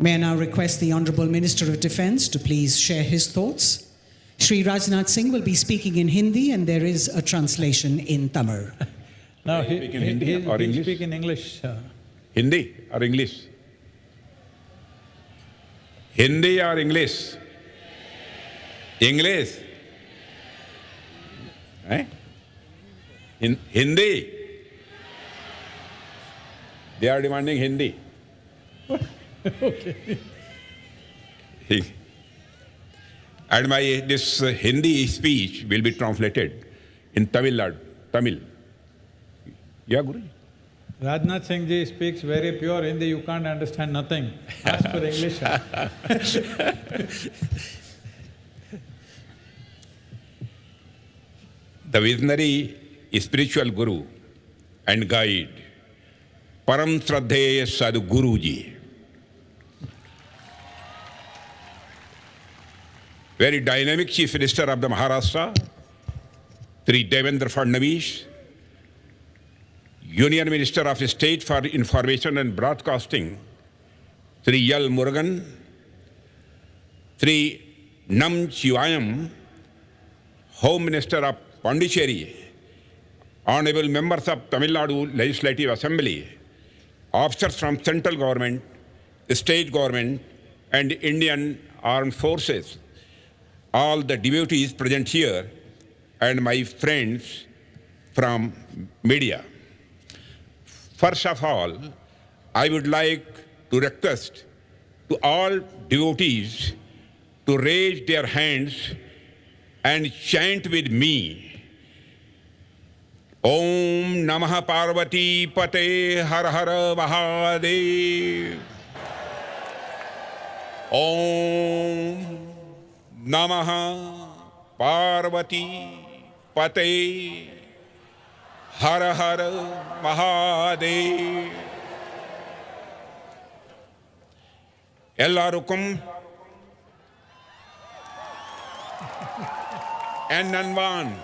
May I now request the Honourable Minister of Defence to please share his thoughts. Shri Rajnath Singh will be speaking in Hindi and there is a translation in Tamil. No, he speak in Hindi or English? Speak in English. Hindi or English? Hindi or English? English? Eh? In Hindi? They are demanding Hindi. Okay. And this Hindi speech will be translated in Tamil. Yeah, Guru? Rajnath Singh ji speaks very pure Hindi, you can't understand nothing. Ask for English. The visionary spiritual guru and guide, Param Shraddheya Sadhguru ji, very dynamic Chief Minister of the Maharashtra, Sri Devendra Fadnavis, Union Minister of State for Information and Broadcasting, Sri L. Murugan, Sri Nam Chivayam, Home Minister of Pondicherry, Honorable Members of Tamil Nadu Legislative Assembly, officers from central government, state government, and Indian Armed Forces, all the devotees present here, and my friends from media. First of all, I would like to request to all devotees to raise their hands and chant with me. Om Namah Parvati Pate Har Har Mahadev. Om Namah Parvati Pate Har Har Mahadev. Ellarukum Ennanvan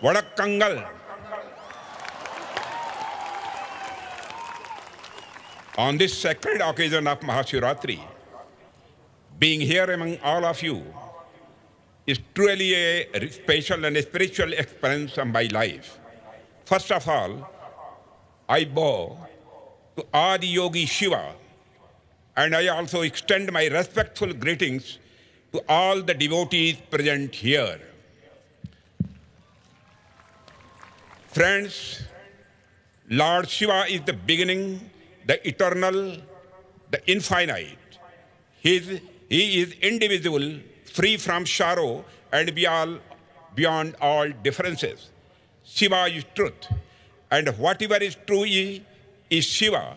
Vadakkangal. On this sacred occasion of Mahashivratri, being here among all of you is truly a special and a spiritual experience of my life. First of all, I bow to Adi Yogi Shiva, and I also extend my respectful greetings to all the devotees present here. Friends, Lord Shiva is the beginning, the eternal, the infinite. He is indivisible, free from sorrow, and beyond all differences. Shiva is truth, and whatever is true is Shiva.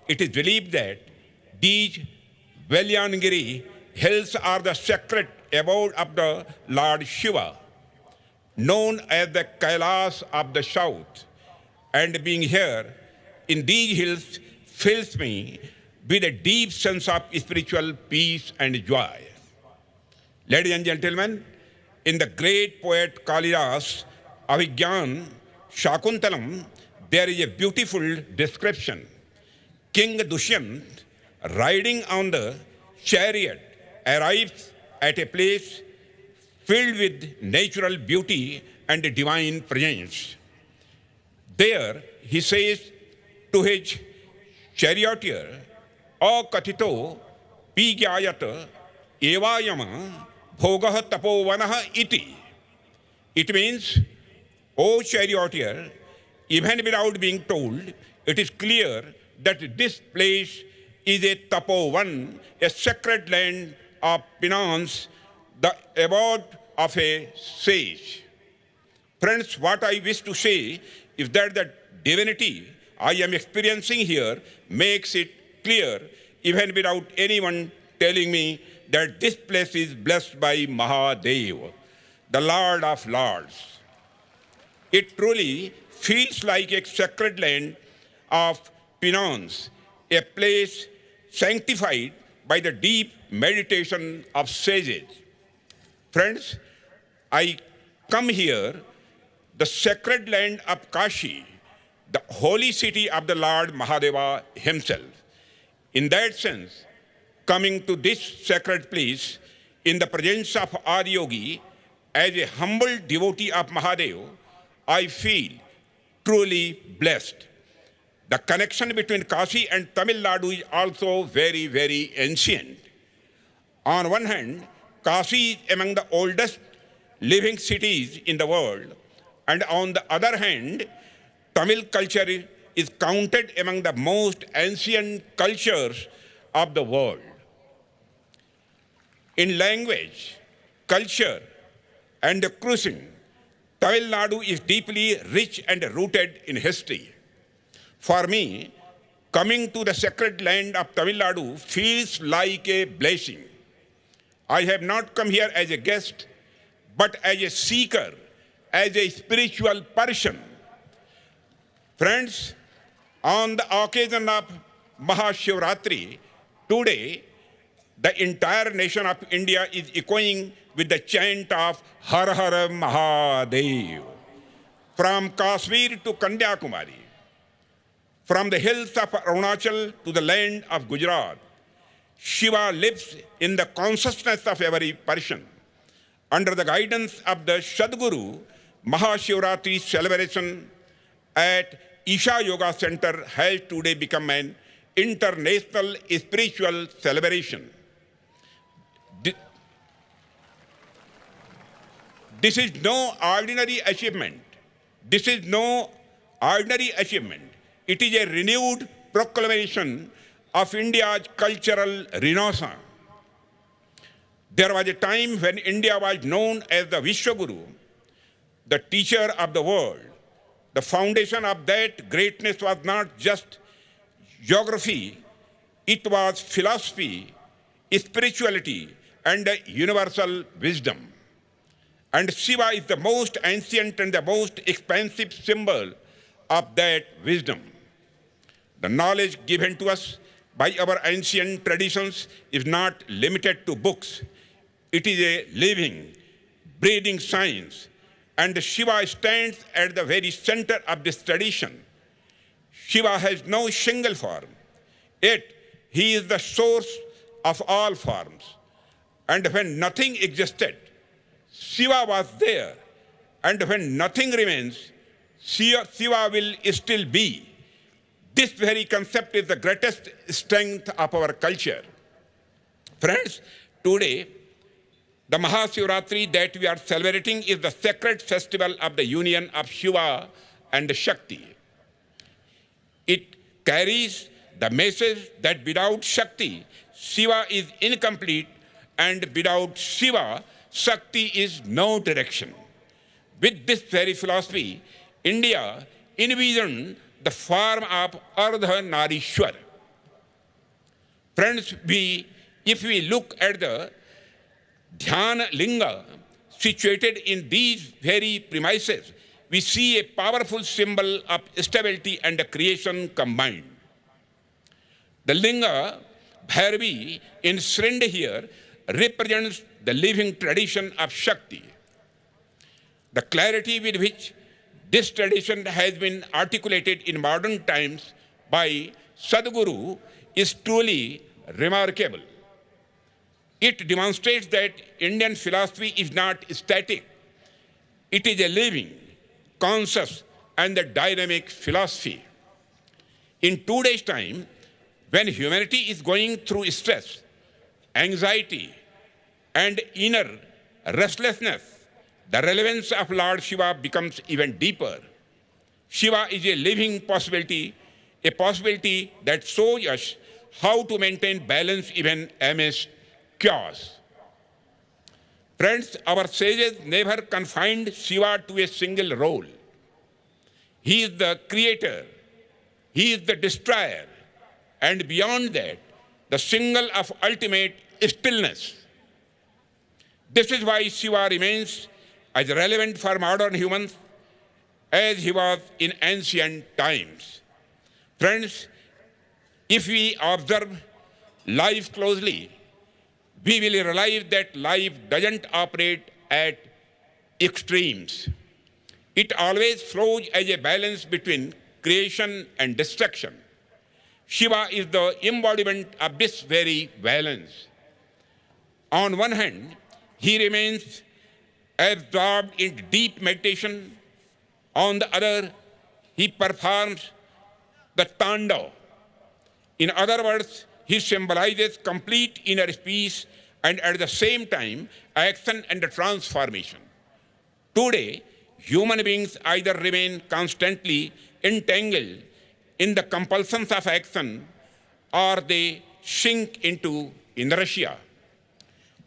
It is believed that these Velyanagiri hills are the sacred abode of the Lord Shiva, known as the Kailas of the south, and being here in these hills fills me with a deep sense of spiritual peace and joy. Ladies and gentlemen, in the great poet Kalidas Abhigyan Shakuntalam, there is a beautiful description. King Dushyant, riding on the chariot, arrives at a place filled with natural beauty and divine presence. There he says to his charioteer, O Katito Pigyayat Evayama Bhogah Tapovanah iti. It means, O charioteer, even without being told, it is clear that this place is a tapovan, a sacred land of penance, the abode of a sage. Friends, what I wish to say is that the divinity I am experiencing here makes it clear, even without anyone telling me, that this place is blessed by Mahadev, the Lord of Lords. It truly feels like a sacred land of penance, a place sanctified by the deep meditation of sages. Friends, I come here, the sacred land of Kashi, the holy city of the Lord Mahadeva himself. In that sense, coming to this sacred place in the presence of Adiyogi, as a humble devotee of Mahadev, I feel truly blessed. The connection between Kashi and Tamil Nadu is also very, very ancient. On one hand, Kashi is among the oldest living cities in the world, and on the other hand, Tamil culture is counted among the most ancient cultures of the world. In language, culture, and cuisine, Tamil Nadu is deeply rich and rooted in history. For me, coming to the sacred land of Tamil Nadu feels like a blessing. I have not come here as a guest, but as a seeker, as a spiritual person. Friends, on the occasion of Mahashivratri, today, the entire nation of India is echoing with the chant of Har Har Mahadev. From Kashmir to Kanyakumari, from the hills of Arunachal to the land of Gujarat, Shiva lives in the consciousness of every person. Under the guidance of the Sadguru, Mahashivratri celebration at Isha Yoga Center has today become an international spiritual celebration. This is no ordinary achievement. This is no ordinary achievement. It is a renewed proclamation of India's cultural renaissance. There was a time when India was known as the Vishwaguru, the teacher of the world. The foundation of that greatness was not just geography, it was philosophy, spirituality, and universal wisdom. And Shiva is the most ancient and the most expansive symbol of that wisdom. The knowledge given to us by our ancient traditions is not limited to books. It is a living, breathing science, and Shiva stands at the very center of this tradition. Shiva has no single form, yet he is the source of all forms. And when nothing existed, Shiva was there, and when nothing remains, Shiva will still be. This very concept is the greatest strength of our culture. Friends, today, the Mahashivratri that we are celebrating is the sacred festival of the union of Shiva and Shakti. It carries the message that without Shakti, Shiva is incomplete, and without Shiva, Shakti is no direction. With this very philosophy, India envisioned the form of Ardhanarishwar. Friends, if we look at the Dhyana Linga situated in these very premises, we see a powerful symbol of stability and creation combined. The Linga, Bhairavi, enshrined here, represents the living tradition of Shakti. The clarity with which this tradition has been articulated in modern times by Sadguru is truly remarkable. It demonstrates that Indian philosophy is not static. It is a living, conscious, and a dynamic philosophy. In today's time, when humanity is going through stress, anxiety, and inner restlessness, the relevance of Lord Shiva becomes even deeper. Shiva is a living possibility, a possibility that shows us how to maintain balance even amidst chaos. Friends, our sages never confined Shiva to a single role. He is the creator, he is the destroyer, and beyond that, the symbol of ultimate stillness. This is why Shiva remains as relevant for modern humans as he was in ancient times. Friends, if we observe life closely, we will realize that life doesn't operate at extremes. It always flows as a balance between creation and destruction. Shiva is the embodiment of this very balance. On one hand, he remains absorbed in deep meditation. On the other, he performs the Tandava. In other words, he symbolizes complete inner peace and at the same time action and transformation. Today, human beings either remain constantly entangled in the compulsions of action or they sink into inertia.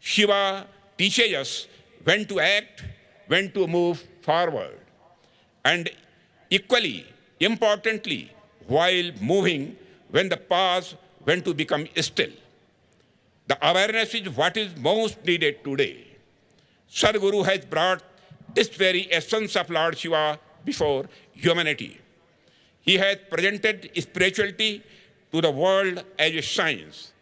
Shiva teaches us when to act, when to move forward, and equally importantly, while moving, when to pause, when to become still. The awareness is what is most needed today. Sadhguru has brought this very essence of Lord Shiva before humanity. He has presented spirituality to the world as a science.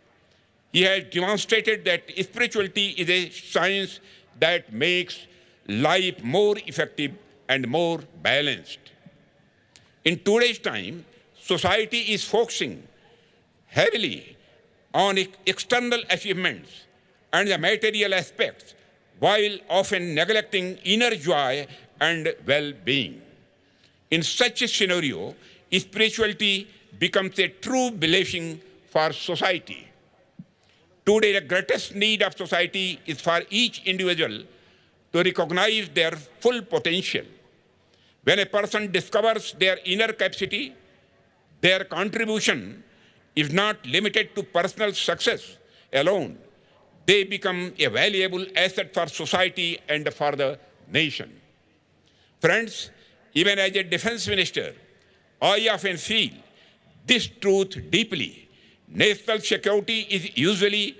He has demonstrated that spirituality is a science that makes life more effective and more balanced. In today's time, society is focusing heavily on external achievements and the material aspects, while often neglecting inner joy and well-being. In such a scenario, spirituality becomes a true blessing for society. Today, the greatest need of society is for each individual to recognize their full potential. When a person discovers their inner capacity, their contribution is not limited to personal success alone. They become a valuable asset for society and for the nation. Friends, even as a defense minister, I often feel this truth deeply. National security is usually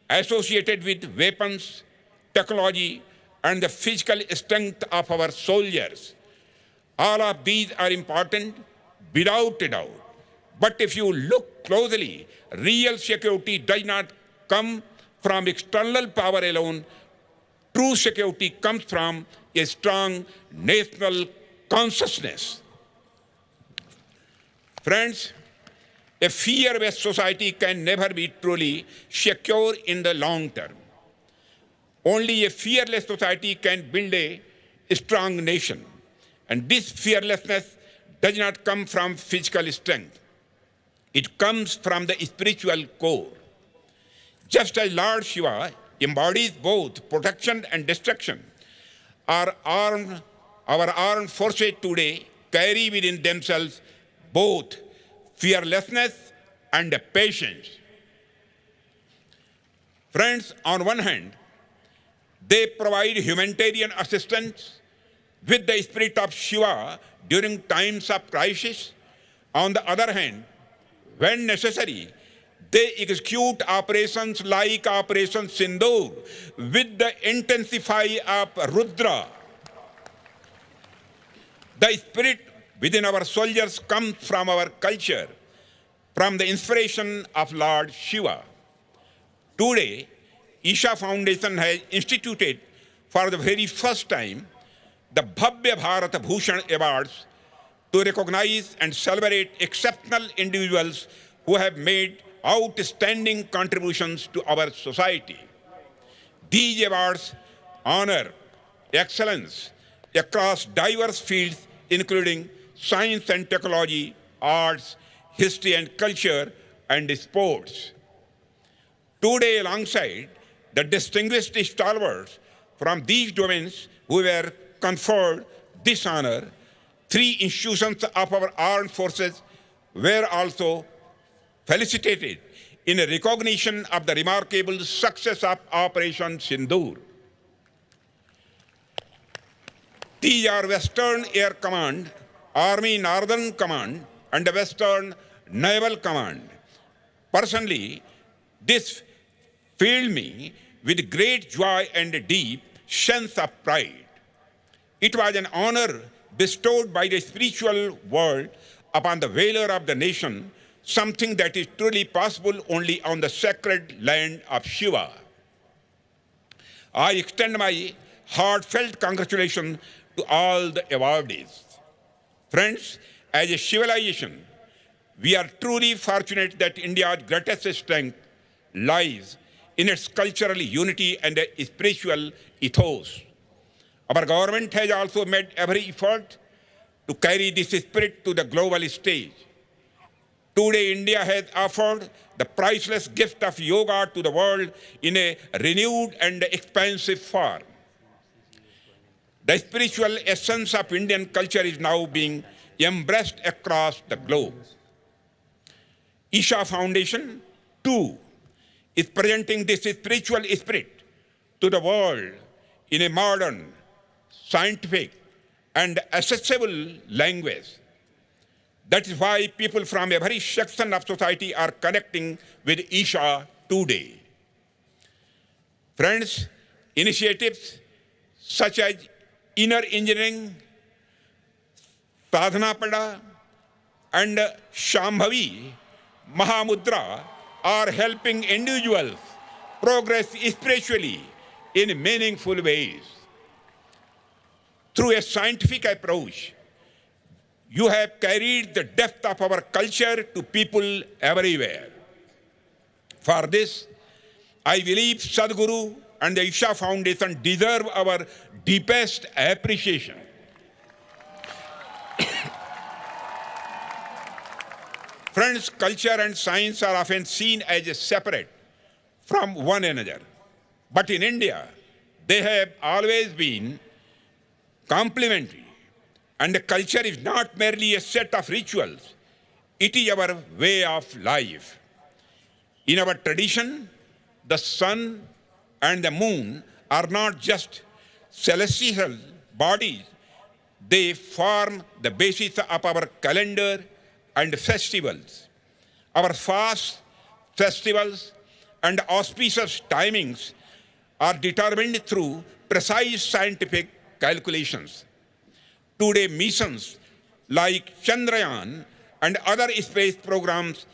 associated with weapons, technology, and the physical strength of our soldiers. All of these are important, without a doubt. But if you look closely, real security does not come from external power alone. True security comes from a strong national consciousness. Friends, a fear-based society can never be truly secure in the long term. Only a fearless society can build a strong nation. And this fearlessness does not come from physical strength. It comes from the spiritual core. Just as Lord Shiva embodies both protection and destruction, our armed forces today carry within themselves both fearlessness and patience. Friends, on one hand, they provide humanitarian assistance with the spirit of Shiva during times of crisis. On the other hand, when necessary, they execute operations like Operation Sindoor with the intensity of Rudra. The spirit within our soldiers comes from our culture, from the inspiration of Lord Shiva. Today, Isha Foundation has instituted for the very first time the Bhavya Bharat Bhushan Awards to recognize and celebrate exceptional individuals who have made outstanding contributions to our society. These awards honor excellence across diverse fields, including science and technology, arts, history and culture, and sports. Today, alongside the distinguished stalwarts from these domains who were conferred this honor, 3 institutions of our armed forces were also felicitated in recognition of the remarkable success of Operation Sindoor. These are Western Air Command, Army Northern Command, and the Western Naval Command. Personally, this filled me with great joy and a deep sense of pride. It was an honor bestowed by the spiritual world upon the valor of the nation, something that is truly possible only on the sacred land of Shiva. I extend my heartfelt congratulations to all the awardees. Friends, as a civilization, We are truly fortunate that India's greatest strength lies in its cultural unity and spiritual ethos. Our government has also made every effort to carry this spirit to the global stage. Today, India has offered the priceless gift of yoga to the world in a renewed and expansive form. The spiritual essence of Indian culture is now being embraced across the globe. Isha Foundation, too, is presenting this spiritual spirit to the world in a modern, scientific, and accessible language. That is why people from every section of society are connecting with Isha today. Friends, initiatives such as Inner Engineering, Sadhana Pada, and Shambhavi Mahamudra are helping individuals progress spiritually in meaningful ways. Through a scientific approach, you have carried the depth of our culture to people everywhere. For this, I believe Sadhguru and the Isha Foundation deserve our deepest appreciation. Friends, culture and science are often seen as separate from one another. But in India, they have always been complementary. And the culture is not merely a set of rituals, it is our way of life. In our tradition, the sun and the moon are not just celestial bodies, they form the basis of our calendar and festivals. Our fasts, festivals, and auspicious timings are determined through precise scientific calculations. Today, missions like Chandrayaan and other space programs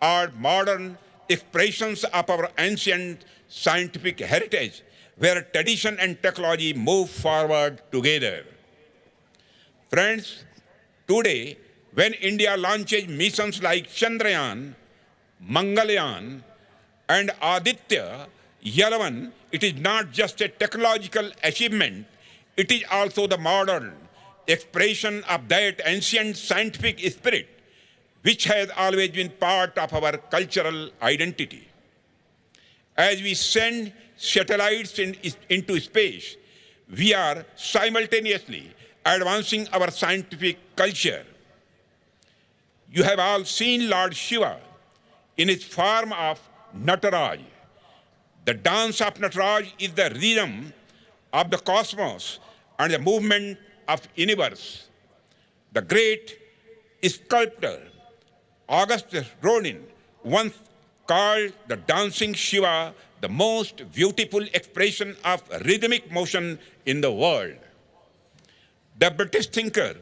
are modern expressions of our ancient scientific heritage, where tradition and technology move forward together. Friends, today, when India launches missions like Chandrayaan, Mangalyaan, and Aditya Yalavan, it is not just a technological achievement, it is also the modern expression of that ancient scientific spirit which has always been part of our cultural identity. As we send satellites into space, we are simultaneously advancing our scientific culture. You have all seen Lord Shiva in his form of Nataraj. The dance of Nataraj is the rhythm of the cosmos and the movement of universe. The great sculptor August Rodin once called the dancing Shiva the most beautiful expression of rhythmic motion in the world. The British thinker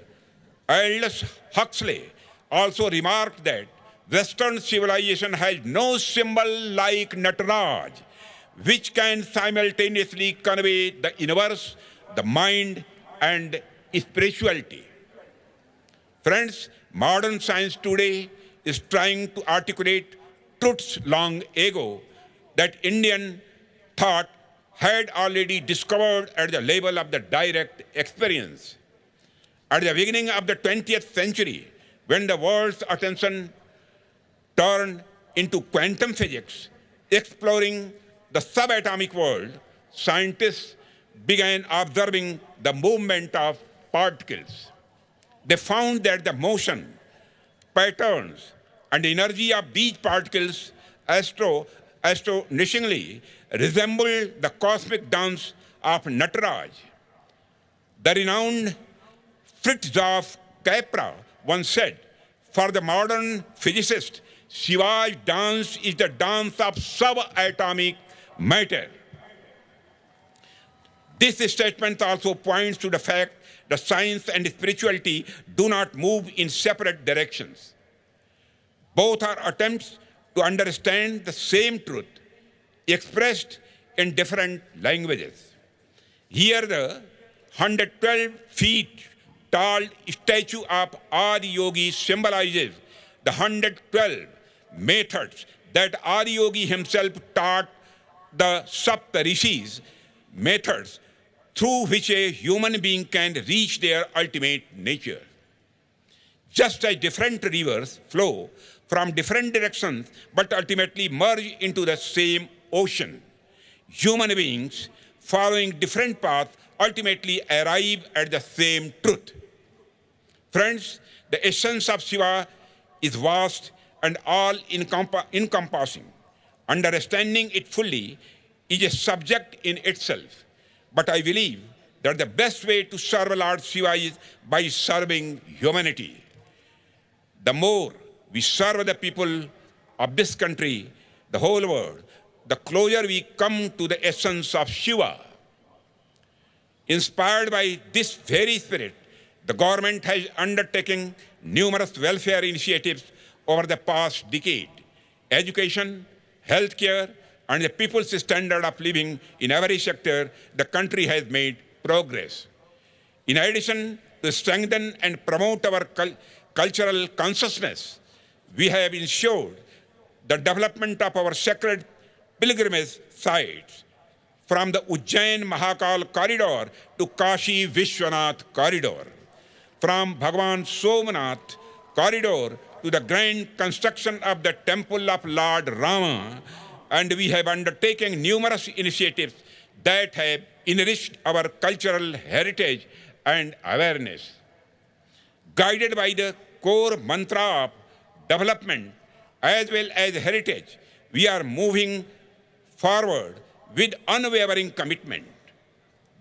Aldous Huxley also remarked that Western civilization has no symbol like Nataraj, which can simultaneously convey the universe, the mind, and spirituality. Friends, modern science today is trying to articulate truths long ago that Indian thought had already discovered at the level of the direct experience. At the beginning of the 20th century, when the world's attention turned into quantum physics, exploring the subatomic world, scientists began observing the movement of particles. They found that the motion, patterns, and energy of these particles astonishingly resembled the cosmic dance of Nataraj. The renowned Fritjof Capra once said, for the modern physicist, Shiva's dance is the dance of subatomic matter. This statement also points to the fact that science and spirituality do not move in separate directions. Both are attempts to understand the same truth, expressed in different languages. Here, the 112 feet tall statue of Adi Yogi symbolizes the 112 methods that Adiyogi himself taught the Sapta Rishis, methods through which a human being can reach their ultimate nature. Just as different rivers flow from different directions but ultimately merge into the same ocean, human beings following different paths ultimately arrive at the same truth. Friends, the essence of Shiva is vast and all-encompassing. Understanding it fully is a subject in itself. But I believe that the best way to serve Lord Shiva is by serving humanity. The more we serve the people of this country, the whole world, the closer we come to the essence of Shiva. Inspired by this very spirit, the government has undertaken numerous welfare initiatives over the past decade. Education, healthcare, and the people's standard of living in every sector, the country has made progress. In addition, to strengthen and promote our cultural consciousness, we have ensured the development of our sacred pilgrimage sites, from the Ujjain Mahakal corridor to Kashi Vishwanath corridor, from Bhagwan Somnath corridor to the grand construction of the temple of Lord Rama, and we have undertaken numerous initiatives that have enriched our cultural heritage and awareness. Guided by the core mantra of development as well as heritage, we are moving forward with unwavering commitment.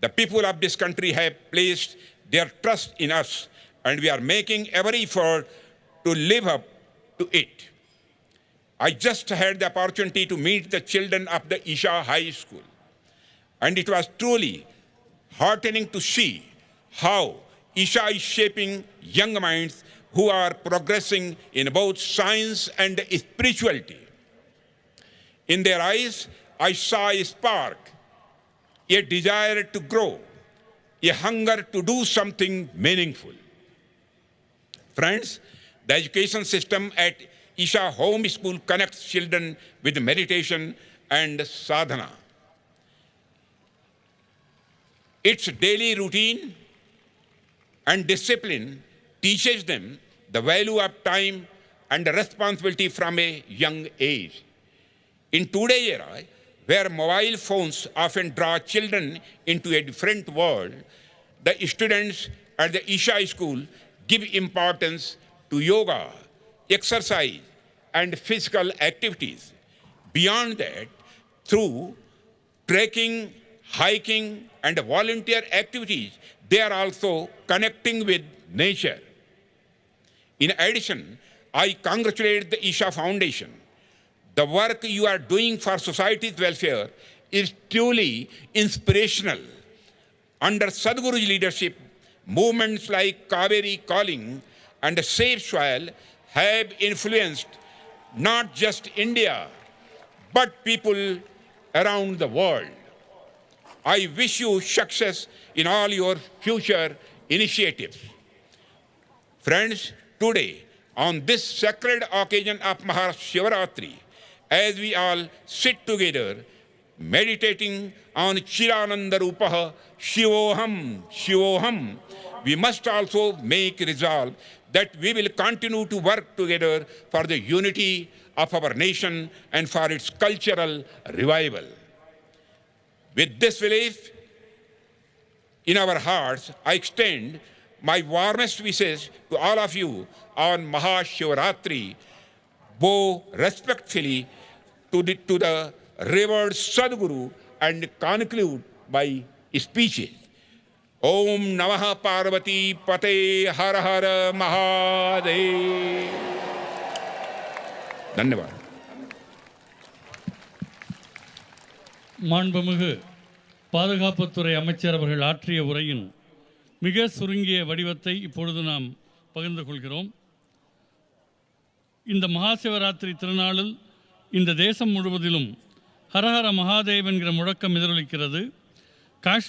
The people of this country have placed their trust in us, and we are making every effort to live up to it. I just had the opportunity to meet the children of the Isha High School, and it was truly heartening to see how Isha is shaping young minds who are progressing in both science and spirituality. In their eyes, I saw a spark, a desire to grow, a hunger to do something meaningful. Friends, the education system at Isha Home School connects children with meditation and sadhana. Its daily routine and discipline teaches them the value of time and responsibility from a young age. In today's era, where mobile phones often draw children into a different world, the students at the Isha School give importance to yoga, exercise, and physical activities. Beyond that, through trekking, hiking, and volunteer activities, they are also connecting with nature. In addition, I congratulate the Isha Foundation. The work you are doing for society's welfare is truly inspirational. Under Sadhguru's leadership, movements like Kaveri Calling and Save Soil have influenced not just India, but people around the world. I wish you success in all your future initiatives. Friends, today, on this sacred occasion of Mahashivaratri, as we all sit together, meditating on Chirananda Rupaha, Shivoham, Shivoham, we must also make resolve that we will continue to work together for the unity of our nation and for its cultural revival. With this belief in our hearts, I extend my warmest wishes to all of you on Mahashivaratri, bow respectfully to the revered Sadhguru and conclude by speeches. Om Namah Parvati Pate Har Har Mahadev. Dhanyavad. மாண்புமிகு பாதுகாப்புத்துறை அமைச்சர் அவர்கள் ஆற்றிய உரையின் மிக சுருங்கிய வடிவத்தை இப்பொழுது நாம் பகிர்ந்து கொள்கிறோம். இந்த மகாசிவராத்திரி திருநாளில் இந்த தேசம் முழுவதிலும் ஹரஹர மகாதேவ் என்கிற முழக்கம் எதிரொலிக்கிறது.